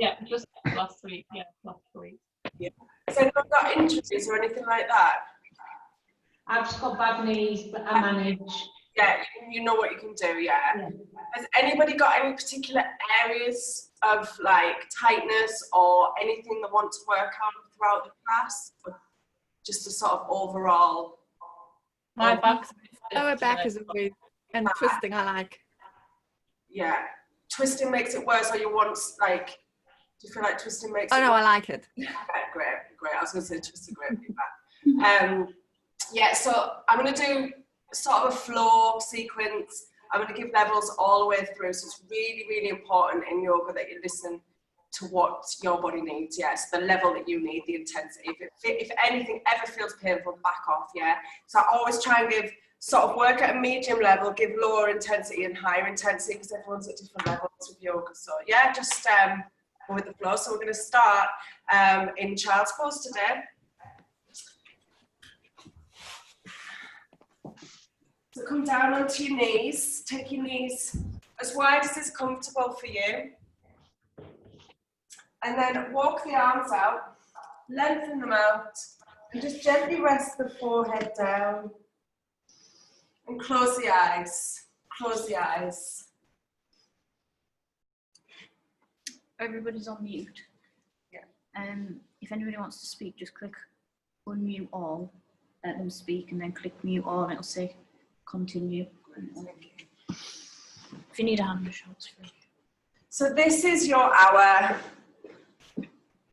Yeah, just last week. Yeah, last week. Yeah. Has anyone got injuries or anything like that? I've just got bad knees, but I manage. Yeah, you know what you can do, yeah. Has anybody got any particular areas of like tightness or anything they want to work on throughout the class? Or just a sort of overall? My back's Lower back is a bit, and twisting I like. Yeah. Twisting makes it worse, or you want, like, do you feel like twisting makes it Oh no, worse? I like it. Okay, great. I was going to say twisting great feedback. Yeah, so I'm going to do sort of a flow sequence. I'm going to give levels all the way through. So it's really, really important in yoga that you listen to what your body needs. Yes, the level that you need, the intensity. If anything ever feels painful, back off. Yeah. So I always try and give sort of work at a medium level, give lower intensity and higher intensity because everyone's at different levels with yoga. So yeah, just go with the flow. So we're going to start in child's pose today. So come down onto your knees, take your knees as wide as is comfortable for you. And then walk the arms out, lengthen them out, and just gently rest the forehead down. And close the eyes, close the eyes. Everybody's on mute. Yeah. If anybody wants to speak, just click unmute all, let them speak, and then click mute all, and it'll say continue. If you need a hand, just shout it's free. So this is your hour.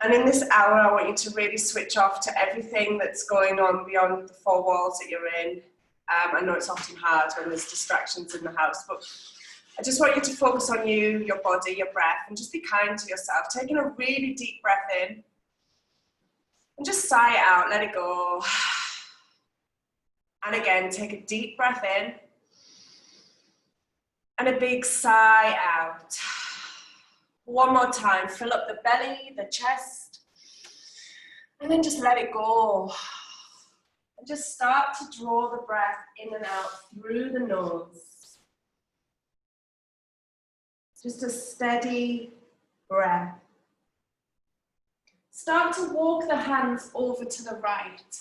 And in this hour, I want you to really switch off to everything that's going on beyond the four walls that you're in. I know it's often hard when there's distractions in the house, but I just want you to focus on you, your body, your breath, and just be kind to yourself. Taking a really deep breath in, and just sigh it out, let it go. And again, take a deep breath in, and a big sigh out. One more time, fill up the belly, the chest, and then just let it go. And just start to draw the breath in and out through the nose. Just a steady breath. Start to walk the hands over to the right.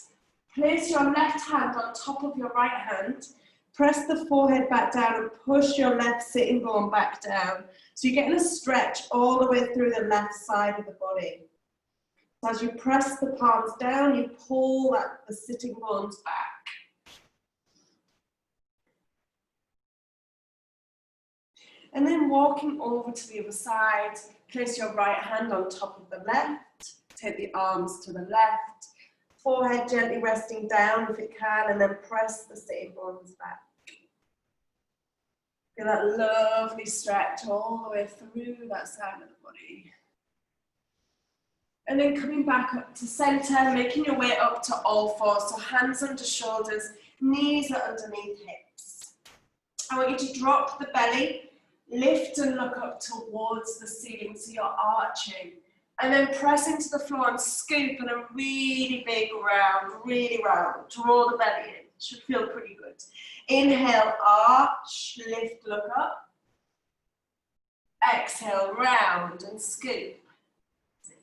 Place your left hand on top of your right hand. Press the forehead back down and push your left sitting bone back down. So you're getting a stretch all the way through the left side of the body. So as you press the palms down, you pull the sitting bones back. And then walking over to the other side, place your right hand on top of the left, take the arms to the left, forehead gently resting down if it can, and then press the sitting bones back. Feel that lovely stretch all the way through that side of the body. And then coming back up to center, making your way up to all fours. So hands under shoulders, knees are underneath hips. I want you to drop the belly, lift and look up towards the ceiling so you're arching. And then press into the floor and scoop in a really big round, really round. Draw the belly in. Should feel pretty good. Inhale, arch, lift, look up. Exhale, round and scoop.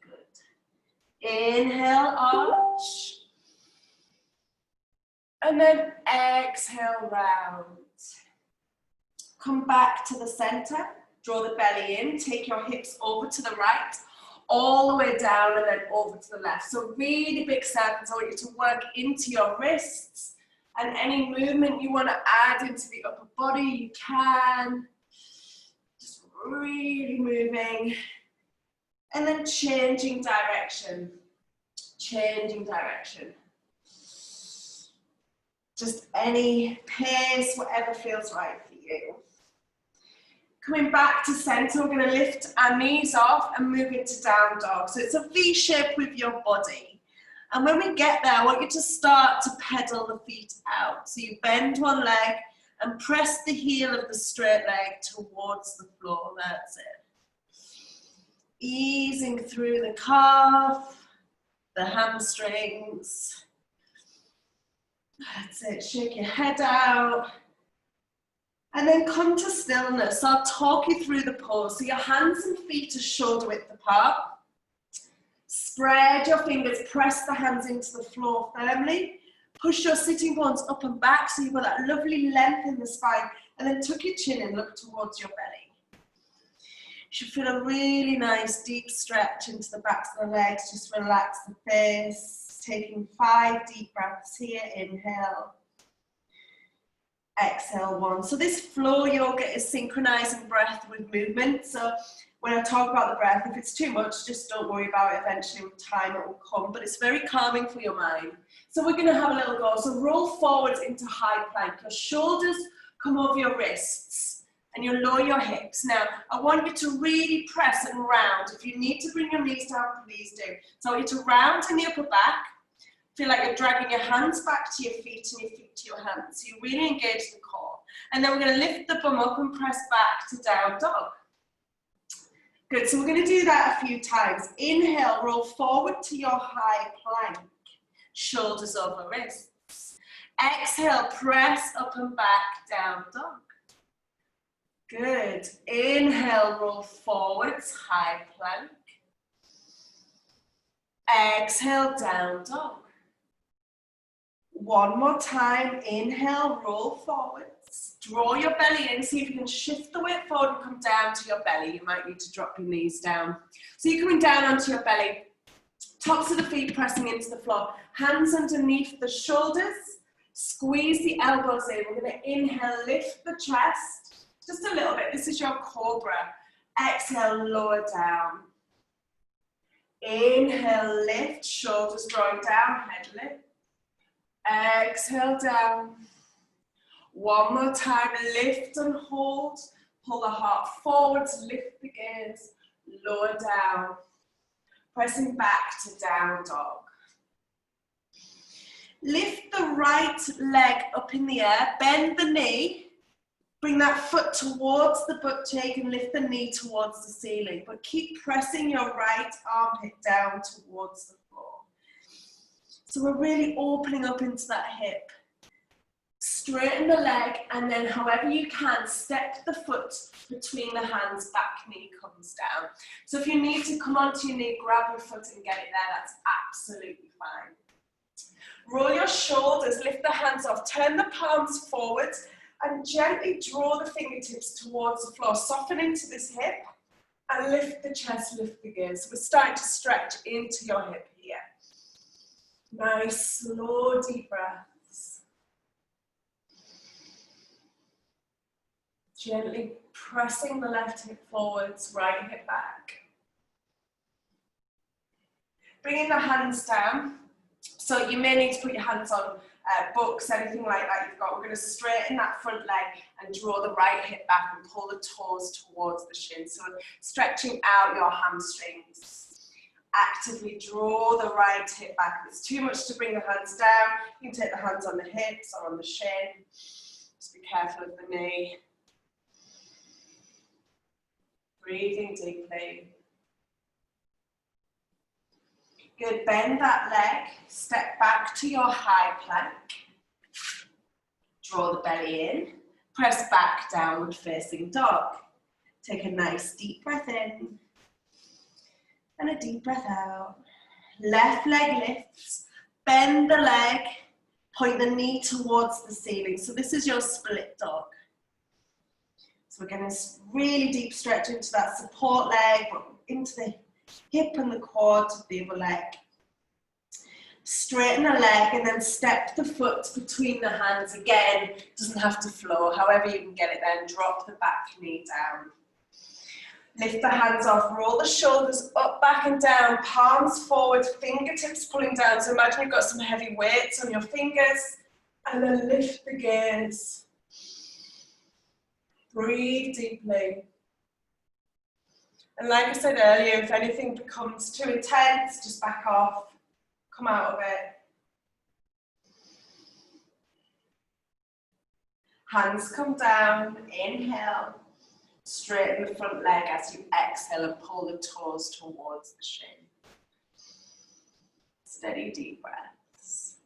Good. Inhale, arch. And then exhale, round. Come back to the center. Draw the belly in. Take your hips over to the right. All the way down and then over to the left. So really big circles. I want you to work into your wrists. And any movement you want to add into the upper body, you can. Just really moving. And then changing direction. Changing direction. Just any pace, whatever feels right for you. Coming back to center, we're going to lift our knees off and move into down dog. So it's a V shape with your body. And when we get there, I want you to start to pedal the feet out. So you bend one leg and press the heel of the straight leg towards the floor. That's it. Easing through the calf, the hamstrings. That's it. Shake your head out. And then come to stillness. So I'll talk you through the pose. So your hands and feet are shoulder width apart. Spread your fingers, press the hands into the floor firmly. Push your sitting bones up and back so you've got that lovely length in the spine. And then tuck your chin and look towards your belly. You should feel a really nice deep stretch into the backs of the legs. Just relax the face. Taking 5 deep breaths here. Inhale. Exhale 1. So this flow yoga is synchronizing breath with movement. So when I talk about the breath, if it's too much, just don't worry about it. Eventually with time it will come, but it's very calming for your mind. So we're going to have a little go. So roll forwards into high plank. Your shoulders come over your wrists and you lower your hips. Now I want you to really press and round. If you need to bring your knees down, please do. So I want you to round in the upper back. Feel like you're dragging your hands back to your feet and your feet to your hands. So you really engage the core. And then we're going to lift the bum up and press back to down dog. Good, so we're going to do that a few times. Inhale, roll forward to your high plank. Shoulders over wrists. Exhale, press up and back, down dog. Good. Inhale, roll forwards, high plank. Exhale, down dog. One more time, inhale, roll forwards. Draw your belly in, see if you can shift the weight forward and come down to your belly. You might need to drop your knees down. So you're coming down onto your belly, tops of the feet pressing into the floor, hands underneath the shoulders, squeeze the elbows in. We're going to inhale, lift the chest, just a little bit. This is your cobra. Exhale, lower down. Inhale, lift, shoulders drawing down, head lift. Exhale down. One more time, lift and hold. Pull the heart forwards, lift the gaze, lower down. Pressing back to down dog. Lift the right leg up in the air, bend the knee. Bring that foot towards the butt cheek and lift the knee towards the ceiling. But keep pressing your right armpit down towards the floor. So we're really opening up into that hip. Straighten the leg and then however you can, step the foot between the hands, back knee comes down. So if you need to come onto your knee, grab your foot and get it there, that's absolutely fine. Roll your shoulders, lift the hands off, turn the palms forwards and gently draw the fingertips towards the floor. Soften into this hip and lift the chest, lift the gaze. So we're starting to stretch into your hip here. Nice, slow, deep breaths. Gently pressing the left hip forwards, right hip back. Bringing the hands down. So you may need to put your hands on books, anything like that you've got. We're going to straighten that front leg and draw the right hip back and pull the toes towards the shin. So stretching out your hamstrings. Actively draw the right hip back. If it's too much to bring the hands down, you can take the hands on the hips or on the shin. Just be careful of the knee. Breathing deeply. Good, bend that leg, step back to your high plank. Draw the belly in, press back, downward facing dog. Take a nice deep breath in and a deep breath out. Left leg lifts, bend the leg, point the knee towards the ceiling. So this is your split dog. So we're going to really deep stretch into that support leg, but into the hip and the quad of the other leg. Straighten the leg and then step the foot between the hands. Again, doesn't have to flow, however you can get it there, and drop the back knee down. Lift the hands off, roll the shoulders up, back and down, palms forward, fingertips pulling down. So imagine you've got some heavy weights on your fingers and then lift the gaze. Breathe deeply. And like I said earlier, if anything becomes too intense, just back off, come out of it. Hands come down, inhale, straighten the front leg as you exhale and pull the toes towards the shin. Steady deep breaths.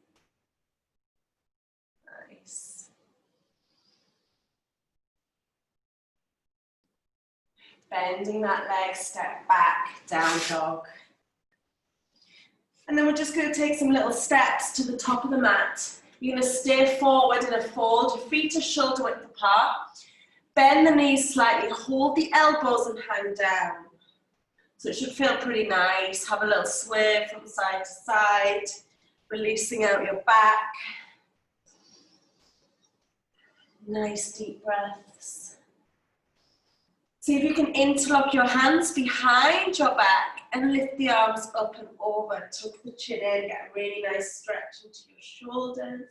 Nice. Bending that leg, step back, down dog. And then we're just going to take some little steps to the top of the mat. You're going to stay forward in a fold. Your feet are shoulder width apart. Bend the knees slightly. Hold the elbows and hang down. So it should feel pretty nice. Have a little sway from side to side. Releasing out your back. Nice deep breaths. See if you can interlock your hands behind your back and lift the arms up and over. Tuck the chin in, get a really nice stretch into your shoulders.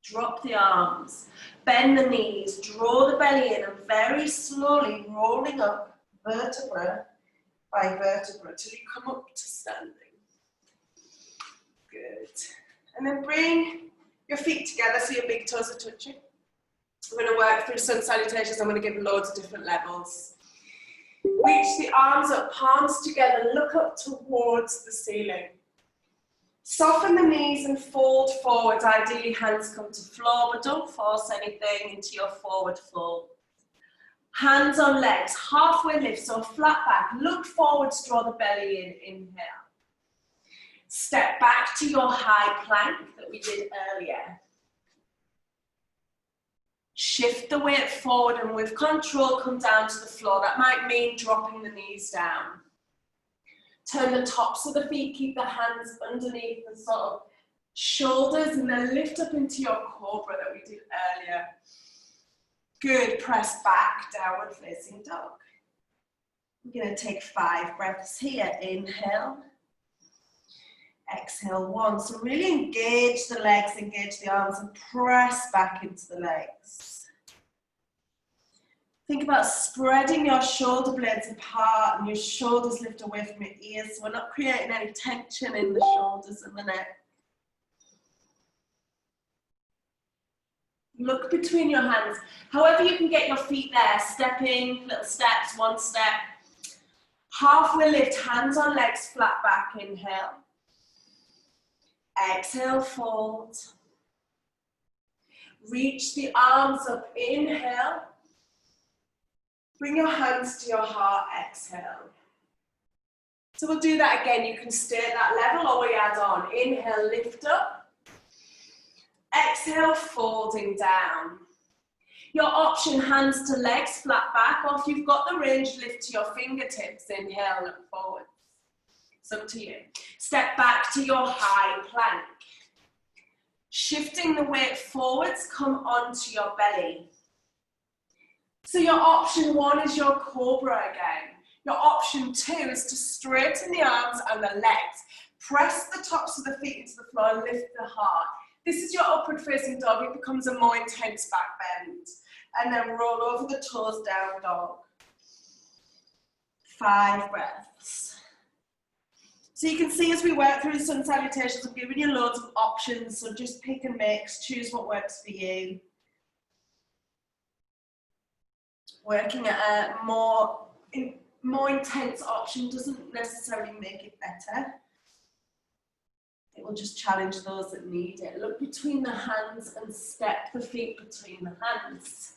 Drop the arms, bend the knees, draw the belly in and very slowly rolling up vertebra by vertebra till you come up to standing. Good. And then bring your feet together so your big toes are touching. We're going to work through sun salutations. I'm going to give loads of different levels. Reach the arms up, palms together, look up towards the ceiling. Soften the knees and fold forward. Ideally, hands come to floor, but don't force anything into your forward fold. Hands on legs, halfway lift, so flat back. Look forwards, draw the belly in, inhale. Step back to your high plank that we did earlier. Shift the weight forward and with control come down to the floor. That might mean dropping the knees down. Turn the tops of the feet, keep the hands underneath the sort of shoulders and then lift up into your cobra that we did earlier. Good, press back, downward facing dog. We're going to take 5 breaths here. Inhale. Exhale 1. So really engage the legs, engage the arms and press back into the legs. Think about spreading your shoulder blades apart and your shoulders lift away from your ears. So we're not creating any tension in the shoulders and the neck. Look between your hands. However you can get your feet there, stepping, little steps, 1 step. Halfway lift, hands on legs, flat back, inhale. Exhale, fold. Reach the arms up, inhale. Bring your hands to your heart, exhale. So we'll do that again. You can stay at that level or we add on. Inhale, lift up. Exhale, folding down. Your option, hands to legs, flat back, or if you've got the range, lift to your fingertips. Inhale, look forward. It's up to you. Step back to your high plank. Shifting the weight forwards, come onto your belly. So your option 1 is your cobra again. Your option 2 is to straighten the arms and the legs. Press the tops of the feet into the floor and lift the heart. This is your upward facing dog. It becomes a more intense back bend. And then roll over the toes, down dog. 5 breaths. So you can see as we work through the sun salutations, I'm giving you loads of options. So just pick and mix, choose what works for you. Working at a more intense option doesn't necessarily make it better. It will just challenge those that need it. Look between the hands and step the feet between the hands.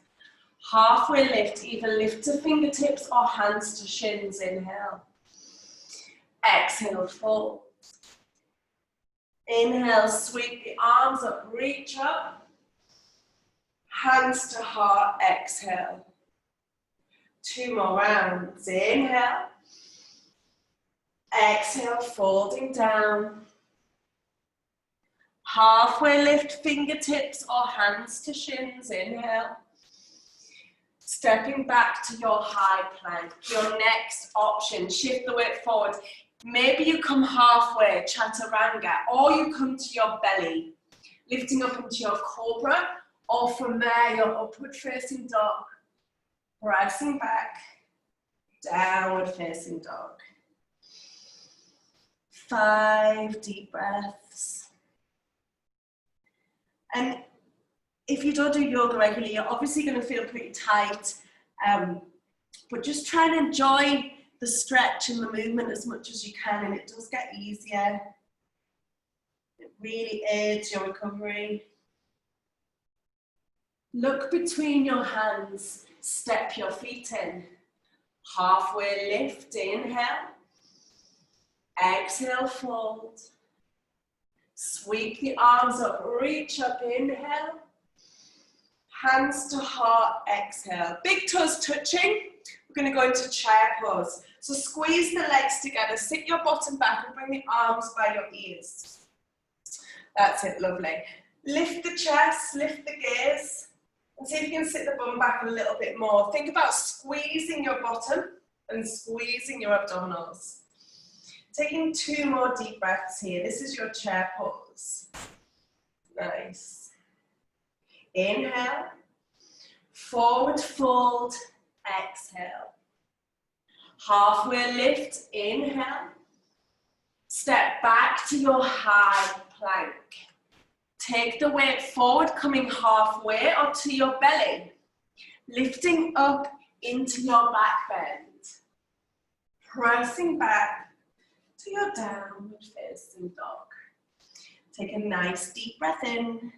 Halfway lift, either lift to fingertips or hands to shins, inhale. Exhale, fold. Inhale, sweep the arms up, reach up. Hands to heart, exhale. 2 more rounds. Inhale. Exhale, folding down. Halfway lift, fingertips or hands to shins. Inhale. Stepping back to your high plank. Your next option, shift the weight forward. Maybe you come halfway, chaturanga, or you come to your belly, lifting up into your cobra, or from there, your upward facing dog. Pressing back, downward facing dog. 5 deep breaths. And if you don't do yoga regularly, you're obviously going to feel pretty tight, but just try and enjoy the stretch and the movement as much as you can, and it does get easier. It really aids your recovery. Look between your hands, step your feet in. Halfway lift, inhale. Exhale, fold. Sweep the arms up, reach up, inhale. Hands to heart, exhale. Big toes touching. We're going to go into chair pose. So squeeze the legs together, sit your bottom back and bring the arms by your ears. That's it, lovely. Lift the chest, lift the gaze, and see if you can sit the bum back a little bit more. Think about squeezing your bottom and squeezing your abdominals. Taking 2 more deep breaths here. This is your chair pose. Nice. Inhale, forward fold, exhale. Halfway lift, inhale. Step back to your high plank. Take the weight forward, coming halfway or to your belly. Lifting up into your back bend. Pressing back to your downward facing dog. Take a nice deep breath in.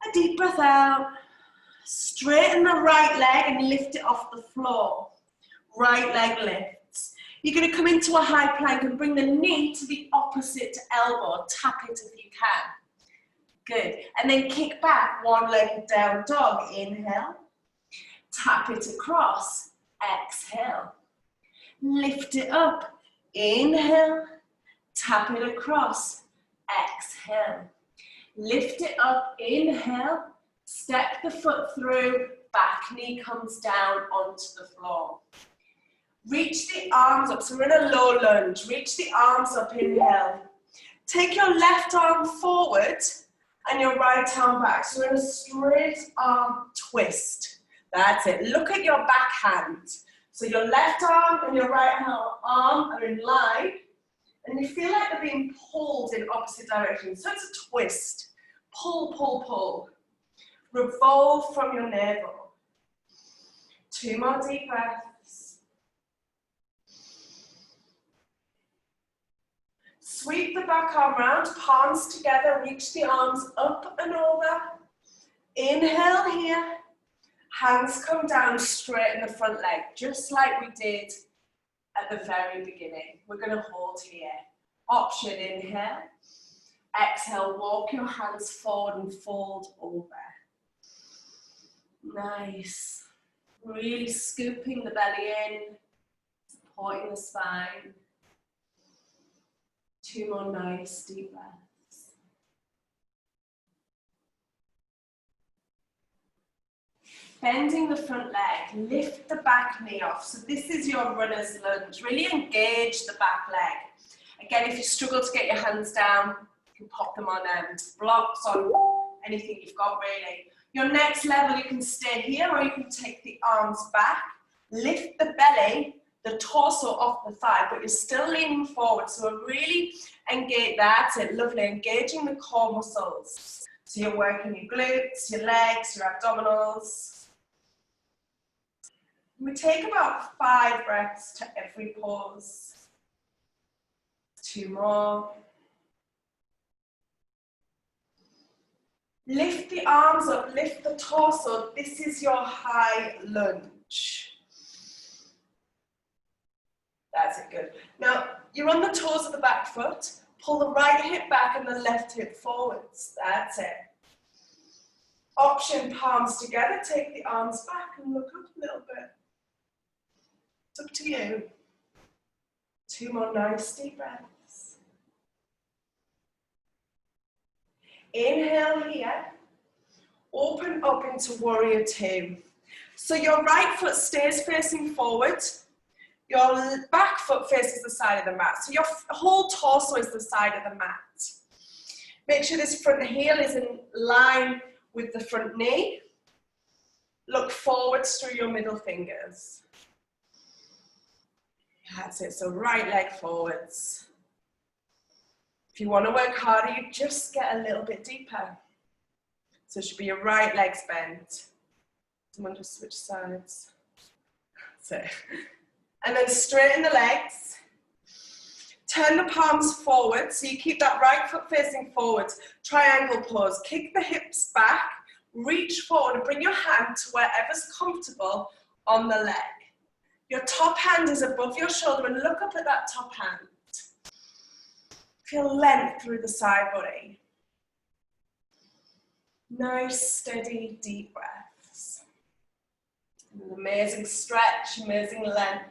A deep breath out. Straighten the right leg and lift it off the floor. Right leg lifts. You're going to come into a high plank and bring the knee to the opposite elbow. Tap it if you can. Good. And then kick back, one leg down dog. Inhale. Tap it across. Exhale. Lift it up. Inhale. Tap it across. Exhale. Lift it up. Inhale. Step the foot through. Back knee comes down onto the floor. Reach the arms up. So we're in a low lunge. Reach the arms up. Inhale. Take your left arm forward and your right arm back. So we're in a straight arm twist. That's it. Look at your back hand. So your left arm and your right arm are in line. And you feel like they're being pulled in opposite directions. So it's a twist. Pull, pull, pull. Revolve from your navel. 2 more deep breaths. Sweep the back arm round, palms together, reach the arms up and over. Inhale here. Hands come down, straighten the front leg, just like we did at the very beginning. We're going to hold here. Option, inhale. Exhale, walk your hands forward and fold over. Nice. Really scooping the belly in, supporting the spine. 2 more nice deep breaths. Bending the front leg, lift the back knee off. So this is your runner's lunge. Really engage the back leg. Again, if you struggle to get your hands down, you can pop them on blocks, on anything you've got really. Your next level, you can stay here or you can take the arms back, lift the belly, the torso off the thigh, but you're still leaning forward. So we're really engage, that's it, lovely, engaging the core muscles. So you're working your glutes, your legs, your abdominals. We take about 5 breaths to every pause. 2 more. Lift the arms up, lift the torso. This is your high lunge. That's it, good. Now, you're on the toes of the back foot. Pull the right hip back and the left hip forwards. That's it. Option, palms together. Take the arms back and look up a little bit. It's up to you. 2 more nice deep breaths. Inhale here. Open up into warrior 2. So your right foot stays facing forward. Your back foot faces the side of the mat. So your whole torso is the side of the mat. Make sure this front heel is in line with the front knee. Look forwards through your middle fingers. That's it. So right leg forwards. If you want to work harder, you just get a little bit deeper. So it should be your right leg's bent. Someone just switch sides. That's it. And then straighten the legs. Turn the palms forward. So you keep that right foot facing forward. Triangle pose. Kick the hips back. Reach forward and bring your hand to wherever's comfortable on the leg. Your top hand is above your shoulder and look up at that top hand. Feel length through the side body. Nice, steady, deep breaths. An amazing stretch, amazing length.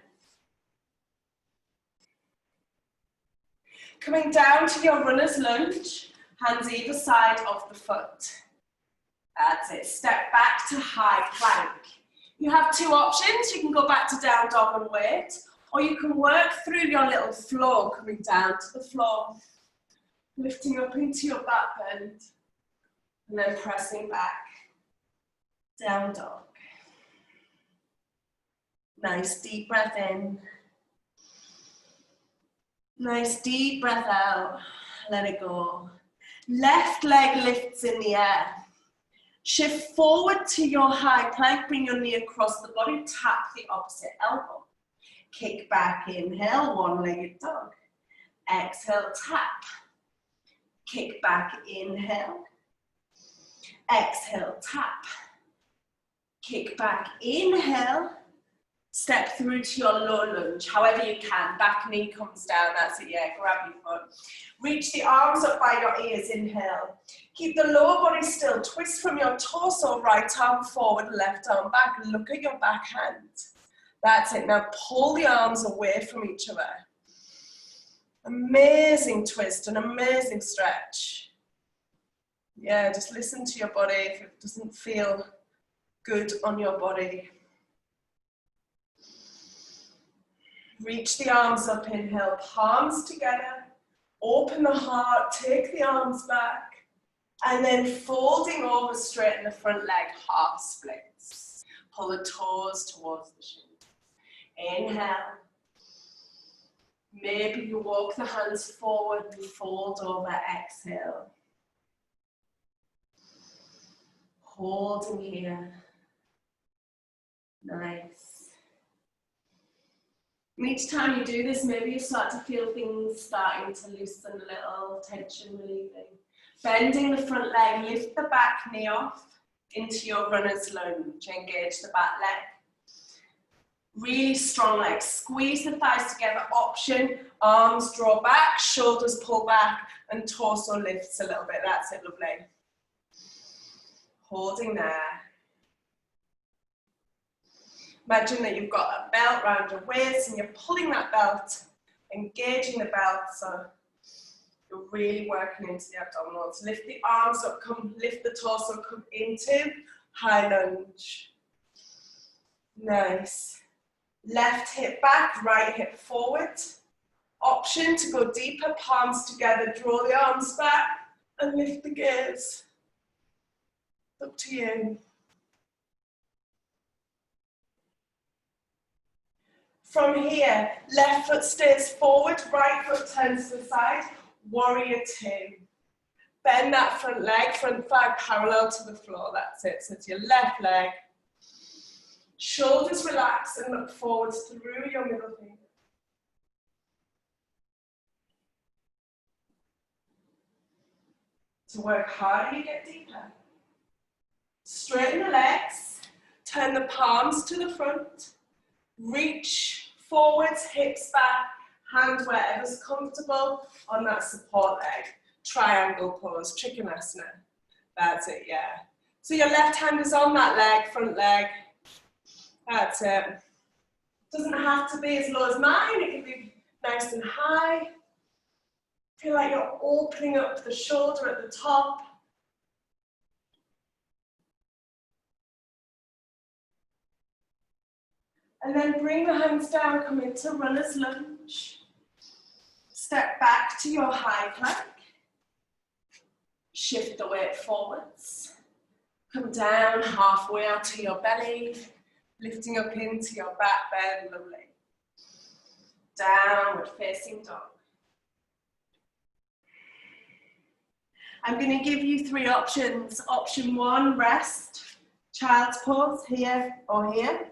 Coming down to your runner's lunge, hands either side of the foot. That's it, step back to high plank. You have two options, you can go back to down dog and wait, or you can work through your little floor, coming down to the floor, lifting up into your back bend, and then pressing back, down dog. Nice deep breath in. Nice deep breath out, let it go. Left leg lifts in the air. Shift forward to your high plank, bring your knee across the body, tap the opposite elbow. Kick back, inhale, one-legged dog. Exhale, tap. Kick back, inhale. Exhale, tap. Kick back, inhale. Step through to your low lunge, however you can. Back knee comes down, that's it, yeah, grab your foot. Reach the arms up by your ears, inhale. Keep the lower body still, twist from your torso, right arm forward, left arm back. Look at your back hand. That's it, now pull the arms away from each other. Amazing twist, an amazing stretch. Yeah, just listen to your body if it doesn't feel good on your body. Reach the arms up, inhale, palms together, open the heart, take the arms back, and then folding over, straighten the front leg, half splits. Pull the toes towards the shins. Inhale. Maybe you walk the hands forward and fold over, exhale. Holding here. Nice. And each time you do this, maybe you start to feel things starting to loosen a little, tension relieving. Bending the front leg, lift the back knee off into your runner's lunge, engage the back leg. Really strong legs, squeeze the thighs together, option, arms draw back, shoulders pull back, and torso lifts a little bit, that's it, lovely. Holding there. Imagine that you've got a belt around your waist and you're pulling that belt, engaging the belt, so you're really working into the abdominals. Lift the arms up, lift the torso, come into high lunge. Nice. Left hip back, right hip forward. Option to go deeper, palms together, draw the arms back and lift the gaze. Up to you. From here, left foot stays forward, right foot turns to the side, warrior two. Bend that front leg, front thigh parallel to the floor, that's it. So it's your left leg. Shoulders relax and look forwards through your middle finger. To work harder, you get deeper. Straighten the legs, turn the palms to the front, reach forwards, hips back, hand wherever's comfortable on that support leg. Triangle pose, Trikonasana. That's it, yeah. So your left hand is on that leg, front leg. That's it. Doesn't have to be as low as mine, it can be nice and high. Feel like you're opening up the shoulder at the top. And then bring the hands down, come into runner's lunge. Step back to your high plank. Shift the weight forwards. Come down halfway onto your belly, lifting up into your back bend, lovely. Downward facing dog. I'm going to give you three options. Option one, rest, child's pose, here or here.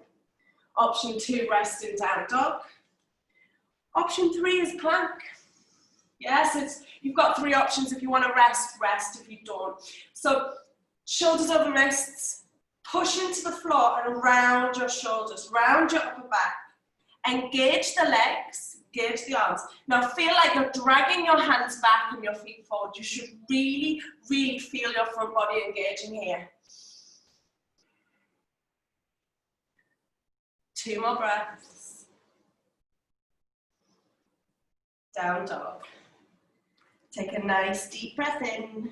Option two, rest in down dog. Option three is plank. Yes, you've got three options. If you want to rest, rest. If you don't. So Shoulders over wrists. Push into the floor and round your shoulders, round your upper back. Engage the legs, engage the arms. Now feel like you're dragging your hands back and your feet forward. You should really, really feel your front body engaging here. 2 more breaths. Down dog. Take a nice deep breath in.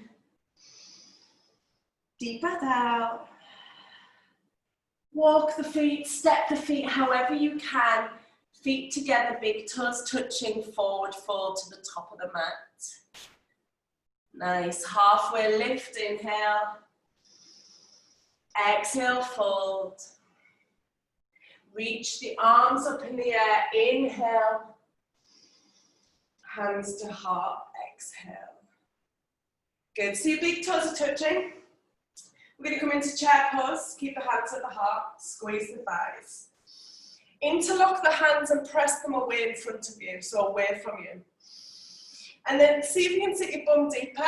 Deep breath out. Walk the feet, step the feet however you can. Feet together, big toes touching, forward fold to the top of the mat. Nice, halfway lift, inhale. Exhale, fold. Reach the arms up in the air, inhale. Hands to heart, exhale. Good, so your big toes are touching. We're going to come into chair pose, keep the hands at the heart, squeeze the thighs. Interlock the hands and press them away in front of you, so away from you. And then see if you can sit your bum deeper,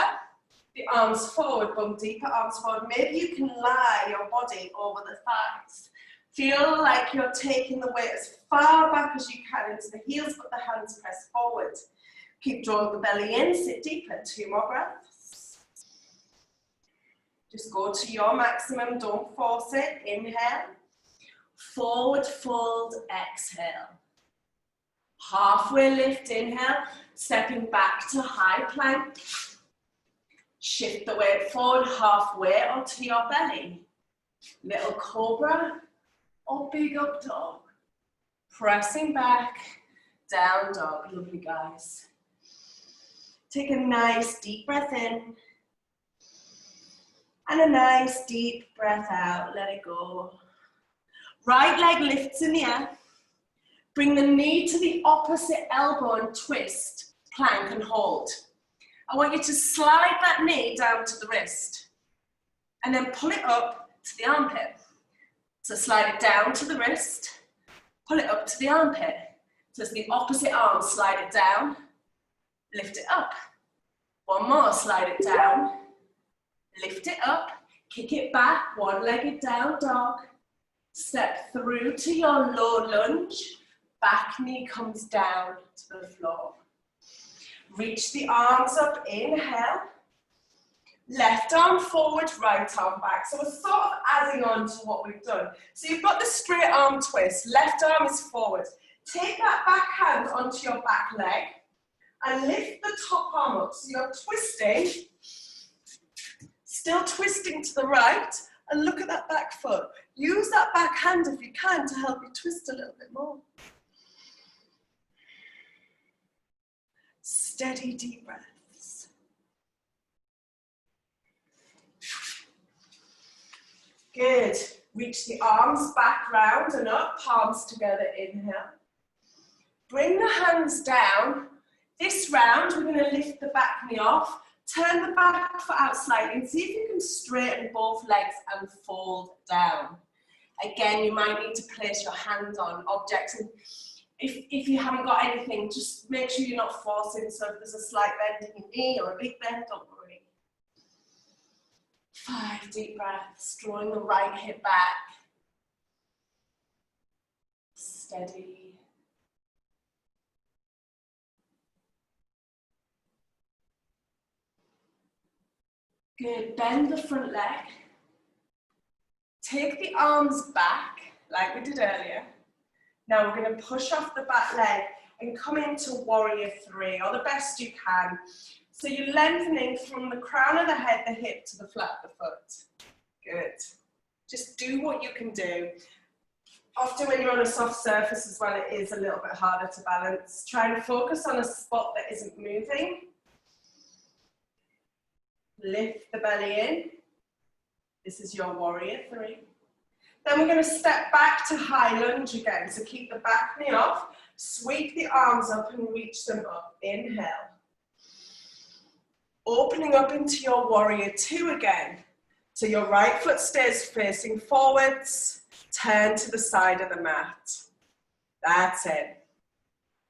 the arms forward, bum deeper, arms forward. Maybe you can lie your body over the thighs. Feel like you're taking the weight as far back as you can into the heels, but the hands press forward. Keep drawing the belly in, sit deeper, 2 more breaths. Just go to your maximum, don't force it. Inhale, forward fold, exhale. Halfway lift, inhale, stepping back to high plank. Shift the weight forward halfway onto your belly. Little cobra or big up dog. Pressing back, down dog, lovely guys. Take a nice deep breath in. And a nice deep breath out, let it go. Right leg lifts in the air. Bring the knee to the opposite elbow and twist, plank and hold. I want you to slide that knee down to the wrist and then pull it up to the armpit. So slide it down to the wrist, pull it up to the armpit. So it's the opposite arm, slide it down, lift it up. One more, slide it down, lift it up, kick it back, one-legged down dog. Step through to your low lunge, back knee comes down to the floor. Reach the arms up, inhale. Left arm forward, right arm back. So we're sort of adding on to what we've done. So you've got the straight arm twist, left arm is forward. Take that back hand onto your back leg and lift the top arm up. So you're twisting, still twisting to the right, and look at that back foot. Use that back hand if you can to help you twist a little bit more. Steady deep breaths. Good. Reach the arms back round and up, palms together, inhale. Bring the hands down. This round, we're going to lift the back knee off. Turn the back foot out slightly and see if you can straighten both legs and fold down. Again, you might need to place your hands on objects. And if you haven't got anything, just make sure you're not forcing. So if there's a slight bend in your knee or a big bend, don't worry. 5 deep breaths, drawing the right hip back. Steady. Good, bend the front leg. Take the arms back, like we did earlier. Now we're going to push off the back leg and come into warrior 3, or the best you can. So you're lengthening from the crown of the head, the hip, to the flat of the foot. Good. Just do what you can do. Often when you're on a soft surface as well, it is a little bit harder to balance. Try and focus on a spot that isn't moving. Lift the belly in. This is your warrior 3. Then we're going to step back to high lunge again. So keep the back knee off, sweep the arms up and reach them up. Inhale. Opening up into your warrior 2 again. So your right foot stays facing forwards, turn to the side of the mat. That's it.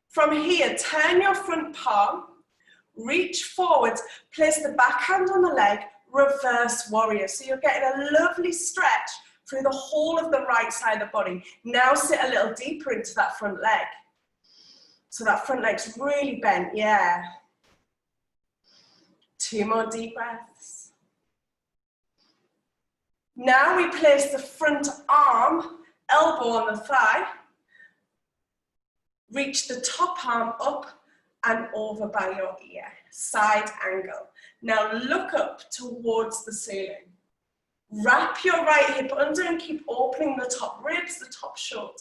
From here, turn your front palm, reach forwards, place the back hand on the leg, reverse warrior. So you're getting a lovely stretch through the whole of the right side of the body. Now sit a little deeper into that front leg. So that front leg's really bent, yeah. 2 more deep breaths. Now we place the front arm, elbow on the thigh. Reach the top arm up and over by your ear, side angle. Now look up towards the ceiling. Wrap your right hip under and keep opening the top ribs, the top shoulder.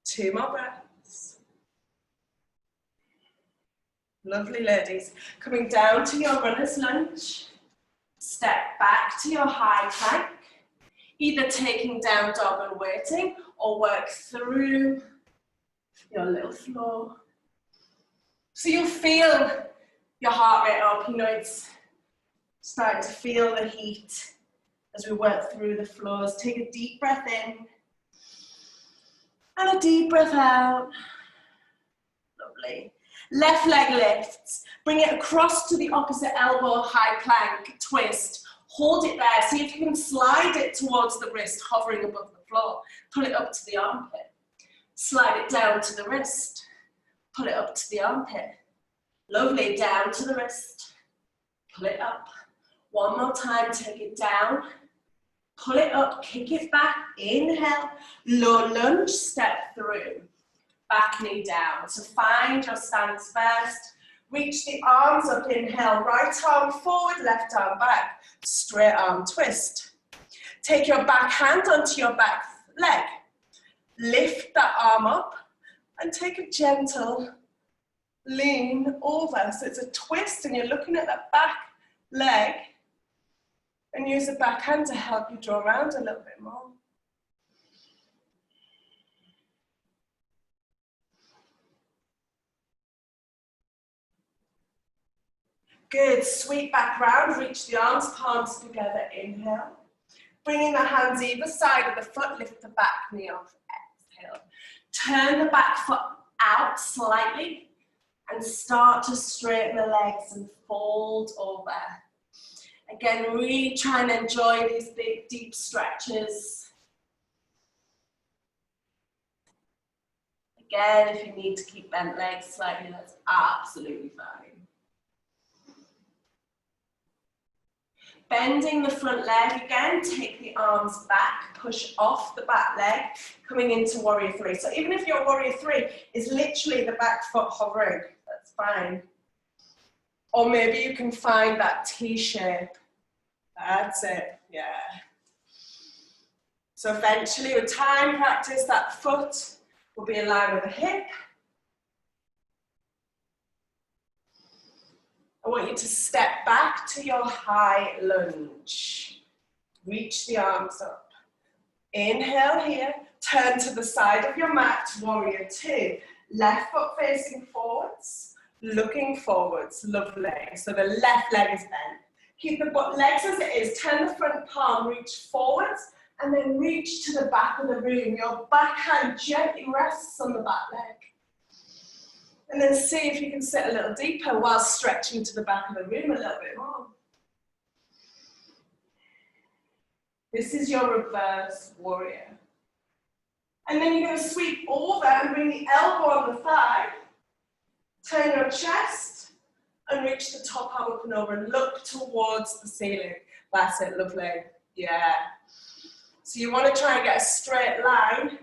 2 more breaths. Lovely, ladies. Coming down to your runner's lunge. Step back to your high plank. Either taking down dog and waiting or work through your little floor. So you'll feel your heart rate up, you know, it's starting to feel the heat as we work through the floors. Take a deep breath in and a deep breath out. Lovely. Left leg lifts. Bring it across to the opposite elbow, high plank, twist. Hold it there. See if you can slide it towards the wrist, hovering above the floor. Pull it up to the armpit. Slide it down to the wrist. Pull it up to the armpit. Lovely, down to the wrist. Pull it up. One more time, take it down. Pull it up, kick it back. Inhale, low lunge, step through. Back knee down. So find your stance first. Reach the arms up, inhale, right arm forward, left arm back. Straight arm twist. Take your back hand onto your back leg. Lift that arm up and take a gentle lean over. So it's a twist and you're looking at that back leg and use the back hand to help you draw around a little bit more. Good, sweep back round, reach the arms, palms together, inhale. Bringing the hands either side of the foot, lift the back knee off, exhale. Turn the back foot out slightly and start to straighten the legs and fold over. Again, really try and enjoy these big, deep stretches. Again, if you need to keep bent legs slightly, that's absolutely fine. Bending the front leg again, take the arms back, push off the back leg, coming into warrior 3. So even if your warrior 3 is literally the back foot hovering, that's fine. Or maybe you can find that T shape. That's it, yeah. So eventually with time practice, that foot will be in line with the hip. I want you to step back to your high lunge. Reach the arms up. Inhale here, turn to the side of your mat, warrior 2. Left foot facing forwards, looking forwards, lovely. So the left leg is bent. Keep the legs as it is, turn the front palm, reach forwards, and then reach to the back of the room. Your back hand gently rests on the back leg. And then see if you can sit a little deeper while stretching to the back of the room a little bit more. This is your reverse warrior. And then you're going to sweep over and bring the elbow on the thigh. Turn your chest and reach the top arm up and over and look towards the ceiling. That's it, lovely. Yeah. So you want to try and get a straight line,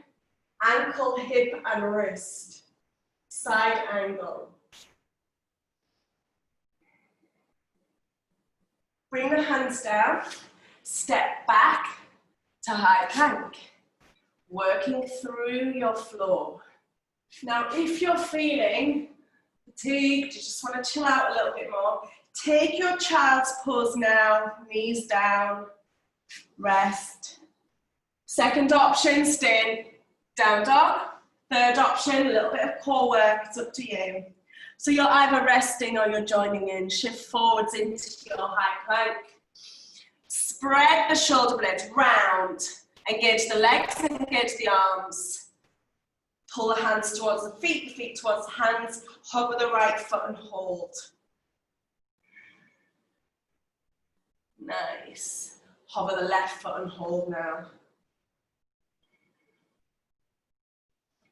ankle, hip and wrist. Side angle. Bring the hands down, step back to high plank, working through your floor. Now, if you're feeling fatigued, you just want to chill out a little bit more, take your child's pose now, knees down, rest. Second option, stay down dog. Third option, a little bit of core work, it's up to you. So you're either resting or you're joining in. Shift forwards into your high plank. Spread the shoulder blades round. Engage the legs, engage the arms. Pull the hands towards the feet towards the hands. Hover the right foot and hold. Nice. Hover the left foot and hold now.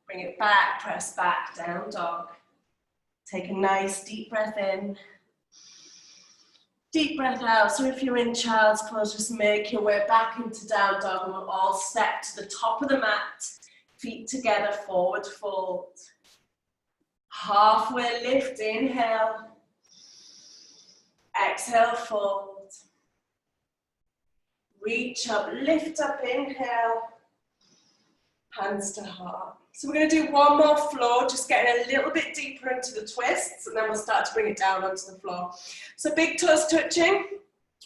Bring it back, press back, down dog. Take a nice deep breath in. Deep breath out. So if you're in child's pose, just make your way back into down dog and we'll all step to the top of the mat. Feet together, forward fold. Halfway lift, inhale. Exhale, fold. Reach up, lift up, inhale. Hands to heart. So we're going to do one more floor, just getting a little bit deeper into the twists, and then we'll start to bring it down onto the floor. So big toes touching.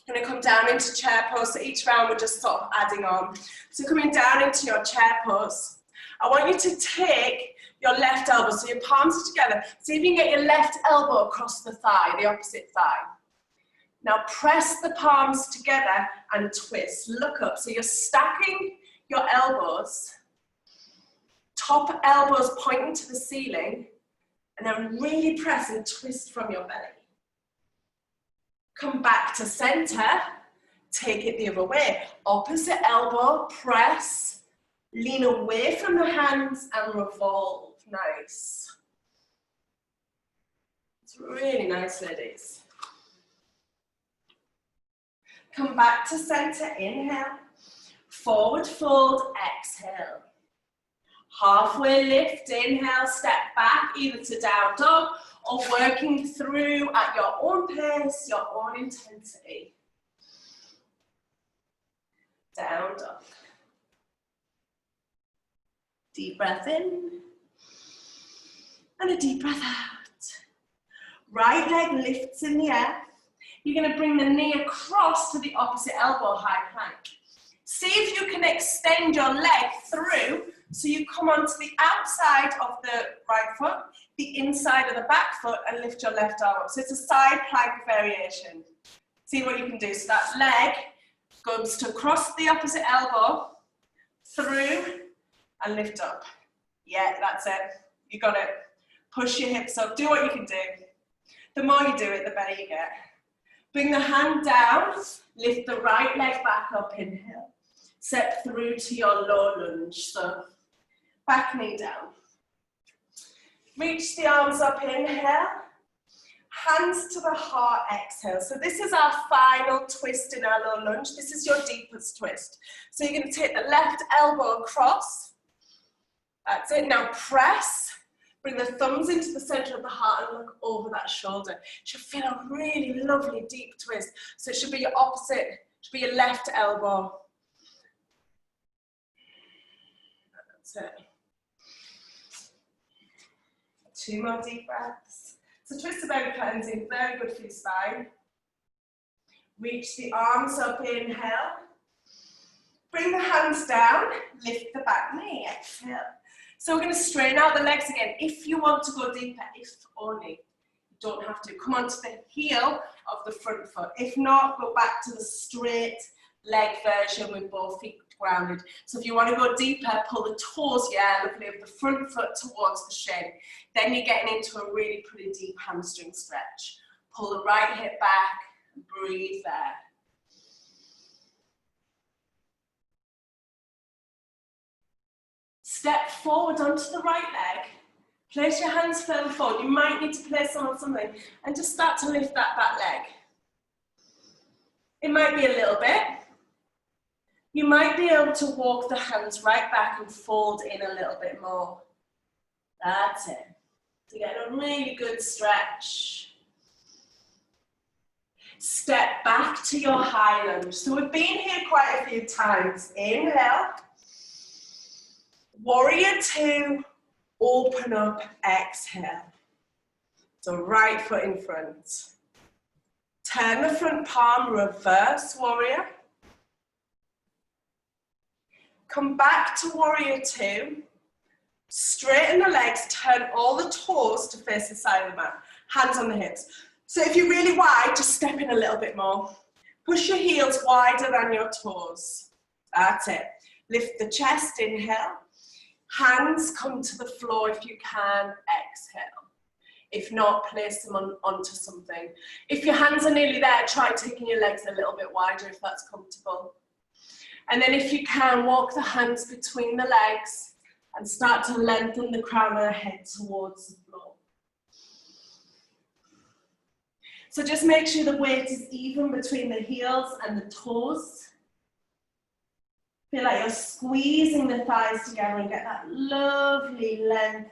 Going to come down into chair pose. So each round we're just sort of adding on. So coming down into your chair pose. I want you to take your left elbow, so your palms are together. See if you can get your left elbow across the thigh, the opposite thigh. Now press the palms together and twist. Look up. So you're stacking your elbows. Top elbows pointing to the ceiling, and then really press and twist from your belly. Come back to center, take it the other way. Opposite elbow, press, lean away from the hands and revolve. Nice. It's really nice, ladies. Come back to center, inhale. Forward fold, exhale. Halfway lift, inhale, step back either to down dog or working through at your own pace, your own intensity. Down dog. Deep breath in and a deep breath out. Right leg lifts in the air. You're going to bring the knee across to the opposite elbow, high plank. See if you can extend your leg through. So you come onto the outside of the right foot, the inside of the back foot, and lift your left arm up. So it's a side plank variation. See what you can do. So that leg goes to cross the opposite elbow, through, and lift up. Yeah, that's it. You got it. Push your hips up. Do what you can do. The more you do it, the better you get. Bring the hand down. Lift the right leg back up. Inhale. Step through to your low lunge. So back knee down. Reach the arms up, inhale. Hands to the heart, exhale. So this is our final twist in our low lunge. This is your deepest twist. So you're going to take the left elbow across. That's it. Now press. Bring the thumbs into the center of the heart and look over that shoulder. You should feel a really lovely deep twist. So it should be your opposite. It should be your left elbow. That's it. 2 more deep breaths. So twist of belly cleansing, very good for your spine. Reach the arms up, inhale. Bring the hands down, lift the back knee, exhale. So we're going to straighten out the legs again. If you want to go deeper, if only, you don't have to. Come onto the heel of the front foot. If not, go back to the straight leg version with both feet grounded. So if you want to go deeper, pull the toes, lovely, of the front foot towards the shin. Then you're getting into a really pretty deep hamstring stretch. Pull the right hip back, breathe there. Step forward onto the right leg. Place your hands firm forward. You might need to place them on something and just start to lift that back leg. It might be a little bit. You might be able to walk the hands right back and fold in a little bit more. That's it. To get a really good stretch. Step back to your high lunge. So we've been here quite a few times. Inhale. Warrior 2. Open up, exhale. So right foot in front. Turn the front palm, reverse warrior. Come back to warrior 2. Straighten the legs, turn all the toes to face the side of the mat. Hands on the hips. So if you're really wide, just step in a little bit more. Push your heels wider than your toes. That's it. Lift the chest, inhale. Hands come to the floor if you can, exhale. If not, place them onto something. If your hands are nearly there, try taking your legs a little bit wider if that's comfortable. And then if you can, walk the hands between the legs and start to lengthen the crown of the head towards the floor. So just make sure the weight is even between the heels and the toes. Feel like you're squeezing the thighs together and get that lovely length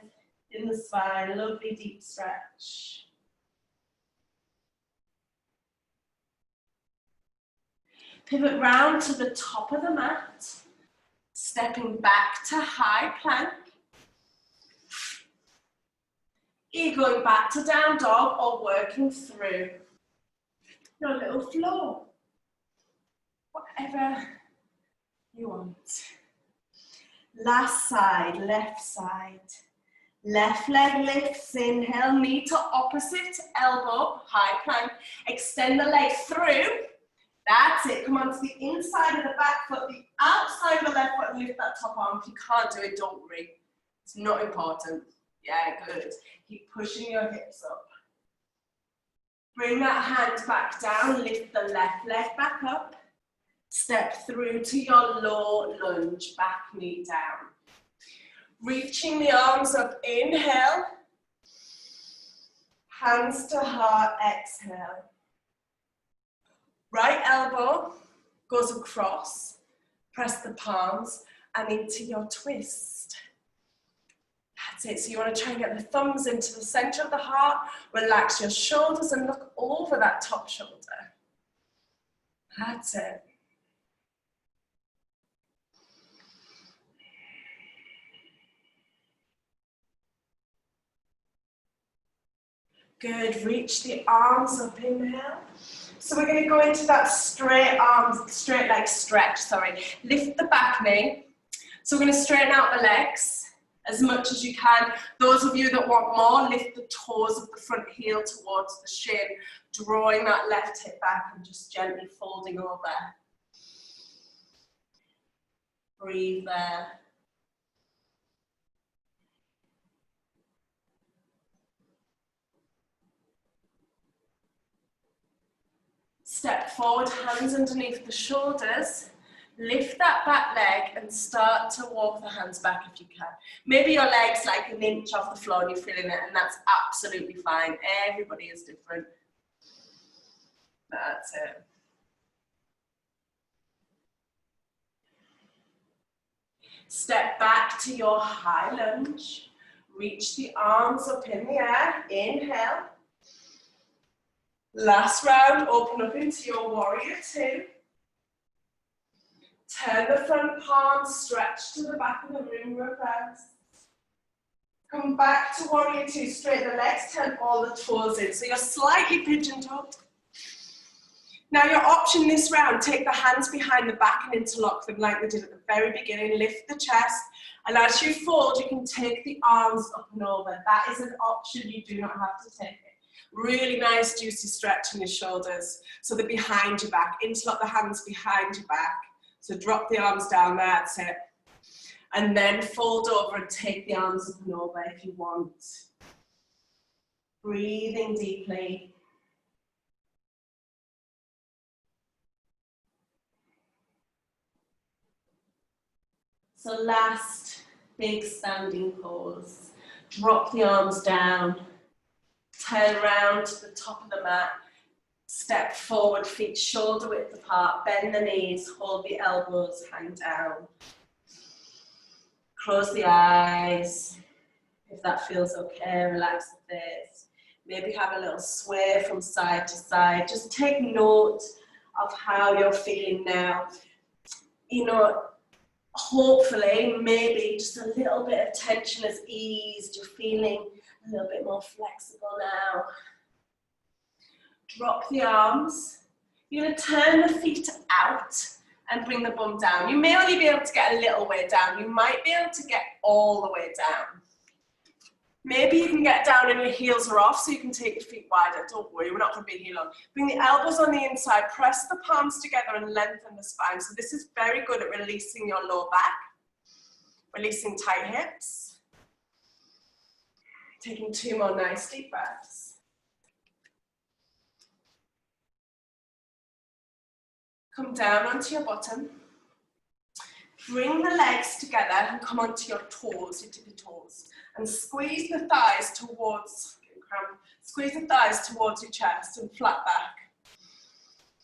in the spine, lovely deep stretch. Pivot round to the top of the mat, stepping back to high plank. Either going back to down dog or working through your little floor. Whatever you want. Last side, left side. Left leg lifts, inhale, knee to opposite elbow, high plank. Extend the leg through. That's it. Come on to the inside of the back foot, the outside of the left foot, and lift that top arm. If you can't do it, don't worry. It's not important. Yeah, good. Keep pushing your hips up. Bring that hand back down, lift the left leg back up. Step through to your low lunge, back knee down. Reaching the arms up, inhale. Hands to heart, exhale. Right elbow goes across, press the palms and into your twist. That's it, so you want to try and get the thumbs into the center of the heart, relax your shoulders and look over that top shoulder. That's it. Good, reach the arms up, inhale. So we're going to go into that straight leg stretch, Lift the back knee. So we're going to straighten out the legs as much as you can. Those of you that want more, lift the toes of the front heel towards the shin, drawing that left hip back and just gently folding over. Breathe there. Step forward, hands underneath the shoulders. Lift that back leg and start to walk the hands back if you can. Maybe your leg's like an inch off the floor and you're feeling it, and that's absolutely fine. Everybody is different. That's it. Step back to your high lunge. Reach the arms up in the air. Inhale. Last round, open up into your warrior two. Turn the front palm, stretch to the back of the room, reverse. Come back to warrior two, straighten the legs, turn all the toes in. So you're slightly pigeon-toed. Now your option this round, take the hands behind the back and interlock them like we did at the very beginning. Lift the chest, and as you fold, you can take the arms up and over. That is an option, you do not have to take it. Really nice juicy stretch in your shoulders, so they're behind your back. Interlock the hands behind your back. So drop the arms down, that's it. And then fold over and take the arms up and over if you want. Breathing deeply. So last big standing pose. Drop the arms down. Turn around to the top of the mat. Step forward, feet shoulder width apart. Bend the knees, hold the elbows, hang down. Close the eyes. If that feels okay, relax the face. Maybe have a little sway from side to side. Just take note of how you're feeling now. You know, hopefully, maybe just a little bit of tension has eased. You're feeling a little bit more flexible now. Drop the arms. You're going to turn the feet out and bring the bum down. You may only be able to get a little way down. You might be able to get all the way down. Maybe you can get down and your heels are off so you can take your feet wider. Don't worry, we're not going to be heel on. Bring the elbows on the inside, press the palms together and lengthen the spine. So this is very good at releasing your low back, releasing tight hips. Taking 2 more nice deep breaths. Come down onto your bottom. Bring the legs together and come onto your toes, your tippy toes. And squeeze the thighs towards, squeeze the thighs towards your chest and flat back.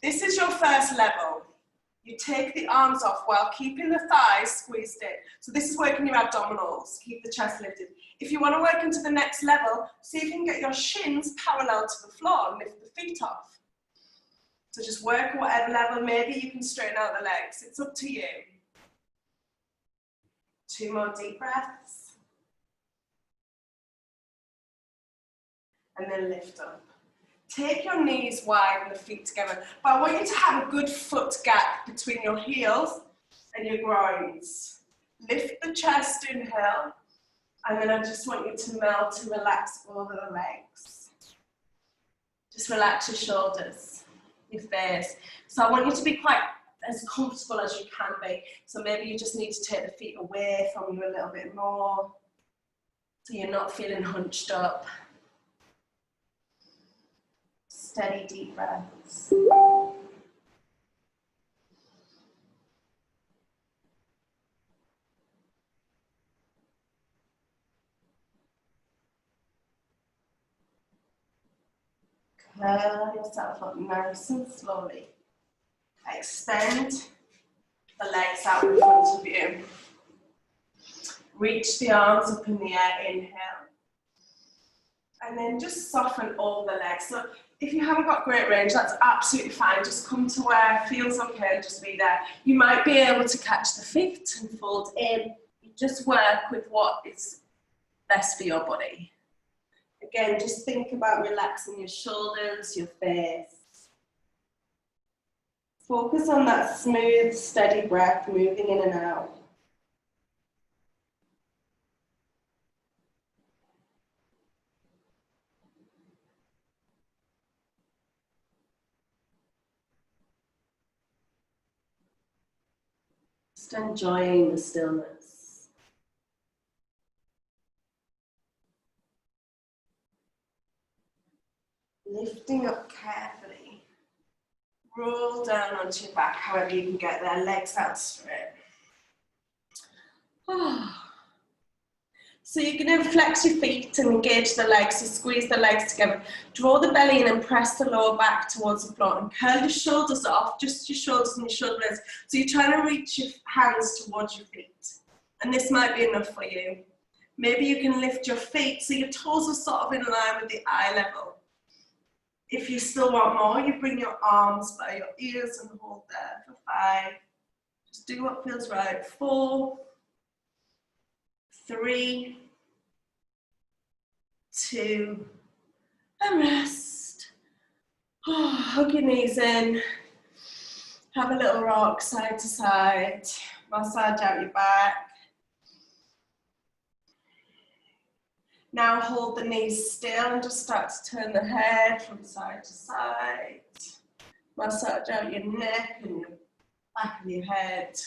This is your first level. You take the arms off while keeping the thighs squeezed in. So this is working your abdominals, keep the chest lifted. If you want to work into the next level, see if you can get your shins parallel to the floor and lift the feet off. So just work at whatever level, maybe you can straighten out the legs, it's up to you. 2 more deep breaths. And then lift up. Take your knees wide and the feet together. But I want you to have a good foot gap between your heels and your groins. Lift the chest, inhale. And then I just want you to melt and relax all of the legs. Just relax your shoulders, your face. So I want you to be quite as comfortable as you can be. So maybe you just need to take the feet away from you a little bit more. So you're not feeling hunched up. Steady deep breaths. Curl yourself up nice and slowly. Extend the legs out in front of you. Reach the arms up in the air, inhale. And then just soften all the legs. So if you haven't got great range, that's absolutely fine. Just come to where it feels okay and just be there. You might be able to catch the feet and fold in. You just work with what is best for your body. Again, just think about relaxing your shoulders, your face. Focus on that smooth, steady breath moving in and out. Just enjoying the stillness. Lifting up carefully. Roll down onto your back, however you can get there, legs out straight. So you're going to flex your feet and engage the legs, so squeeze the legs together. Draw the belly in and press the lower back towards the floor and curl your shoulders off, just your shoulders and your shoulder blades. So you're trying to reach your hands towards your feet. And this might be enough for you. Maybe you can lift your feet so your toes are sort of in line with the eye level. If you still want more, you bring your arms by your ears and hold there for 5. Just do what feels right. 4, 3, 2, and rest. Hug your knees in. Have a little rock side to side. Massage out your back. Now hold the knees still and just start to turn the head from side to side. Massage out your neck and your back of your head.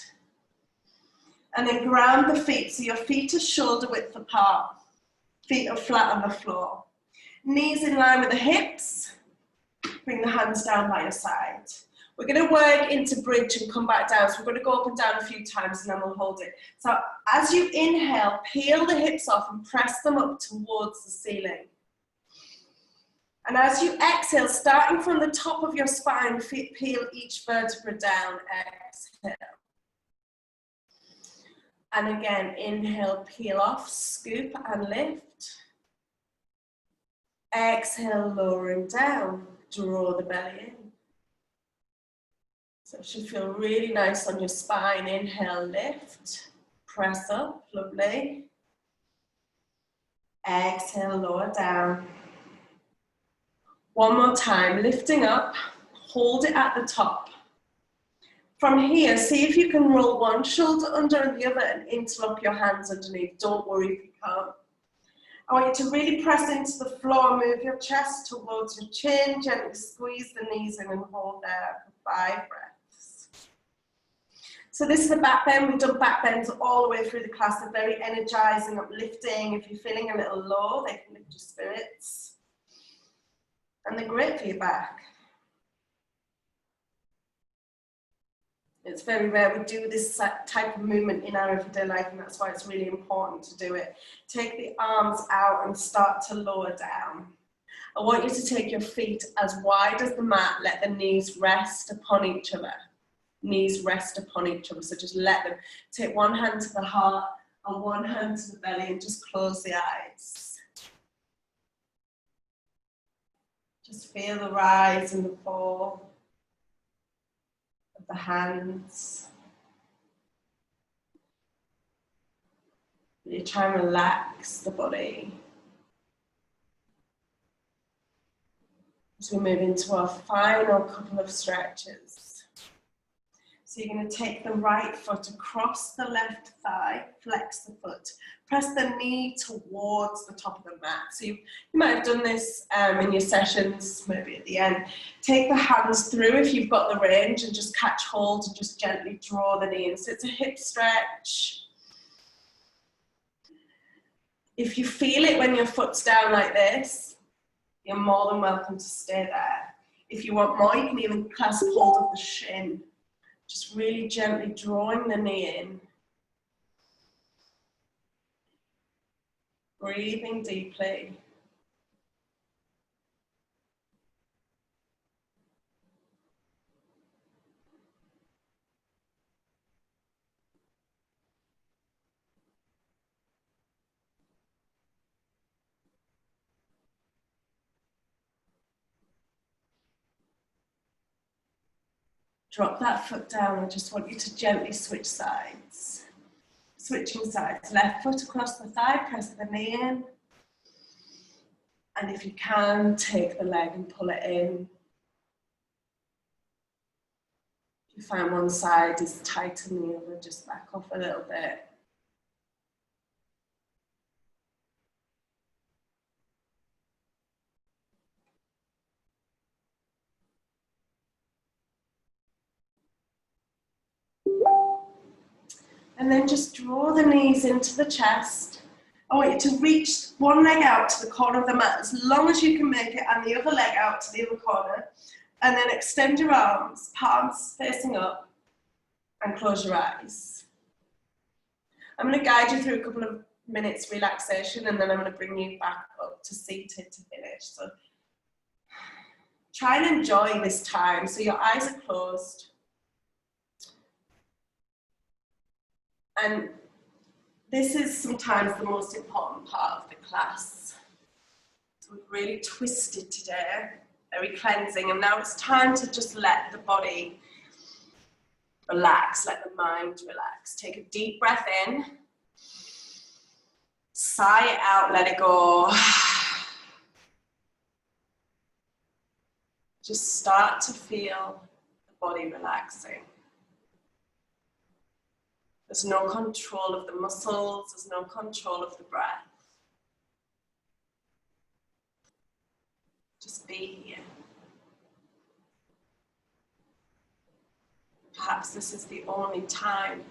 And then ground the feet so your feet are shoulder width apart. Feet are flat on the floor. Knees in line with the hips. Bring the hands down by your side. We're going to work into bridge and come back down. So we're going to go up and down a few times and then we'll hold it. So as you inhale, peel the hips off and press them up towards the ceiling. And as you exhale, starting from the top of your spine, peel each vertebra down. Exhale. And again, inhale, peel off, scoop and lift. Exhale, lowering down, draw the belly in. So it should feel really nice on your spine. Inhale, lift, press up, lovely. Exhale, lower down. One more time, lifting up, hold it at the top. From here, see if you can roll one shoulder under the other and interlock your hands underneath. Don't worry if you can't. I want you to really press into the floor, move your chest towards your chin, gently squeeze the knees in and hold there for 5 breaths. So So this is the back bend. We've done back bends all the way through the class. They're very energizing, uplifting. If you're feeling a little low, they can lift your spirits. And they're great for your back. It's very rare we do this type of movement in our everyday life, and that's why it's really important to do it. Take the arms out and start to lower down. I want you to take your feet as wide as the mat. Let the knees rest upon each other. Knees rest upon each other. So just let them. Take one hand to the heart and one hand to the belly, and just close the eyes. Just feel the rise and the fall of the hands. You try and relax the body. As we move into our final couple of stretches. So you're going to take the right foot across the left thigh, flex the foot, press the knee towards the top of the mat. So you might have done this in your sessions, maybe at the end. Take the hands through if you've got the range and just catch hold and just gently draw the knee in. So it's a hip stretch. If you feel it when your foot's down like this, you're more than welcome to stay there. If you want more, you can even clasp hold of the shin. Just really gently drawing the knee in. Breathing deeply. Drop that foot down. I just want you to gently switch sides. Switching sides. Left foot across the thigh, press the knee in. And if you can, take the leg and pull it in. If you find one side is tighter than the other, just back off a little bit. And then just draw the knees into the chest. I want you to reach one leg out to the corner of the mat as long as you can make it, and the other leg out to the other corner. And then extend your arms, palms facing up, and close your eyes. I'm going to guide you through a couple of minutes relaxation, and then I'm going to bring you back up to seated to finish. So try and enjoy this time. So your eyes are closed. And this is sometimes the most important part of the class. So we've really twisted today, very cleansing, and now it's time to just let the body relax, let the mind relax. Take a deep breath in, sigh it out, let it go. Just start to feel the body relaxing. There's no control of the muscles, there's no control of the breath. Just be here. Perhaps this is the only time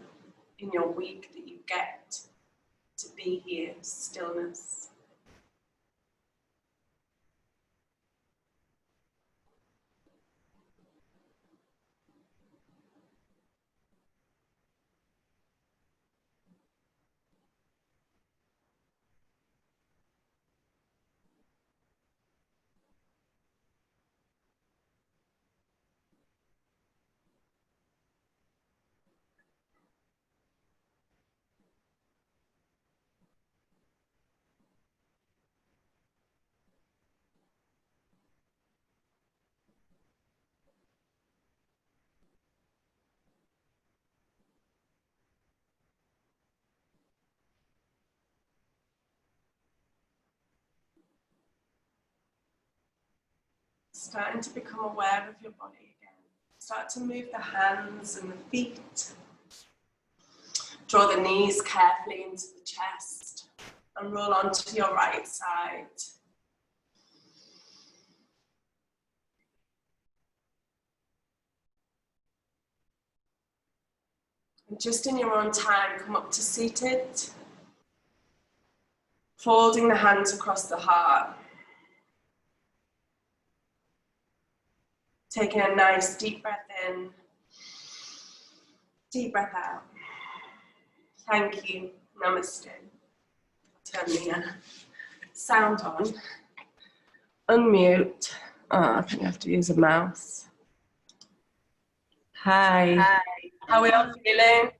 in your week that you get to be here, stillness. Starting to become aware of your body again. Start to move the hands and the feet. Draw the knees carefully into the chest and roll onto your right side. Just in your own time, come up to seated. Folding the hands across the heart. Taking a nice deep breath in. Deep breath out. Thank you. Namaste. Turn the sound on. Unmute. Oh, I think I have to use a mouse. Hi. How are we all feeling?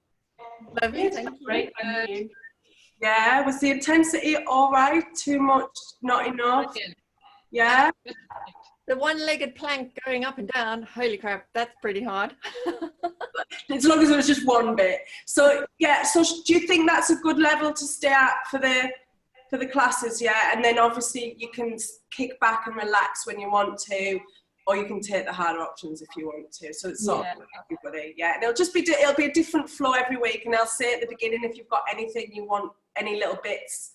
Lovely, thank you. Great, thank you. Yeah, was the intensity all right? Too much? Not enough? Brilliant. Yeah? The one-legged plank going up and down, holy crap, that's pretty hard. As long as it was just one bit. So yeah, so do you think that's a good level to stay at for the classes? Yeah, and then obviously you can kick back and relax when you want to, or you can take the harder options if you want to. So it's sort of for everybody. Yeah, and it'll be a different flow every week. And I'll say at the beginning, if you've got anything you want, any little bits.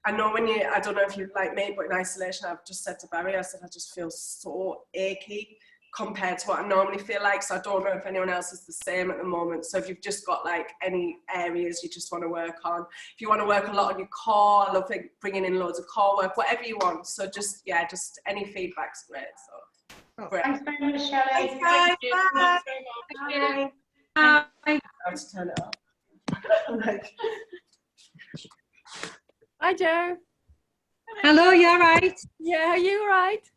I know I don't know if you're like me, but in isolation, I've just said to Barry, I said I just feel so achy compared to what I normally feel like. So I don't know if anyone else is the same at the moment. So if you've just got like any areas you just want to work on, if you want to work a lot on your core, I love bringing in loads of core work, whatever you want. So just any feedback's great. So great. Thanks very much, Shelly. Thanks, guys. Bye. Thank you. Bye. I have to turn it off. Hi, Joe. Hello, you all right? Yeah, are you all right?